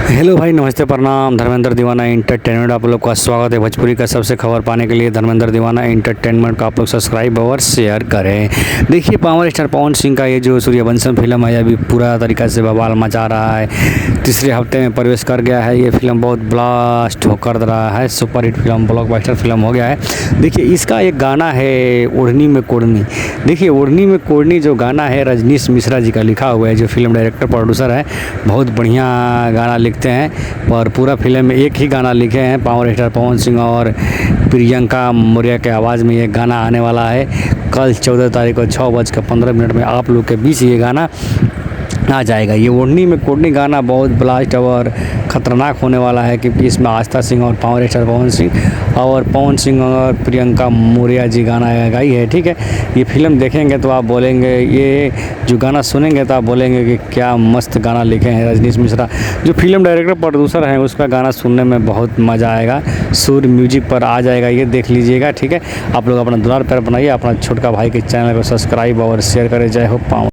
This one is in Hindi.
हेलो भाई, नमस्ते, प्रणाम। धर्मेंद्र दीवाना एंटरटेनमेंट आप लोग का स्वागत है। भोजपुरी का सबसे खबर पाने के लिए धर्मेंद्र दीवाना एंटरटेनमेंट का आप लोग सब्सक्राइब और शेयर करें। देखिए, पावर स्टार पवन सिंह का ये जो सूर्यवंशम फिल्म है, अभी पूरा तरीक़ा से बवाल मचा रहा है। तीसरे हफ्ते में प्रवेश कर गया है। ये फिल्म बहुत ब्लास्ट होकर रहा है, सुपरहिट फिल्म, ब्लॉकबस्टर फिल्म हो गया है। देखिए, इसका एक गाना है ओढ़नी में कोढ़नी। देखिए, ओढ़नी में कोढ़नी जो गाना है, रजनीश मिश्रा जी का लिखा हुआ है, जो फिल्म डायरेक्टर प्रोड्यूसर है। बहुत बढ़िया गाना लिखते हैं और पूरा फिल्म में एक ही गाना लिखे हैं पावर स्टार पवन सिंह और प्रियंका मौर्य के आवाज़ में ये गाना आने वाला है। कल 14 तारीख को 6:15 में आप लोग के बीच ये गाना आ जाएगा। ये ओढ़नी में कोढ़नी गाना बहुत ब्लास्ट और ख़तरनाक होने वाला है, क्योंकि इसमें आस्था सिंह और पावर स्टार पवन सिंह और प्रियंका मौर्य जी गाना गाई है। ठीक है, ये फिल्म देखेंगे तो आप बोलेंगे, ये जो गाना सुनेंगे तो आप बोलेंगे कि क्या मस्त गाना लिखे हैं रजनीश मिश्रा। जो फिल्म डायरेक्टर प्रोड्यूसर हैं, उसका गाना सुनने में बहुत मज़ा आएगा। सूर्य म्यूजिक पर आ जाएगा, ये देख लीजिएगा। ठीक है, आप लोग अपना दुलार प्यार बनाइए, अपना छोटका भाई के चैनल को सब्सक्राइब और शेयर करें। जय हो पावर।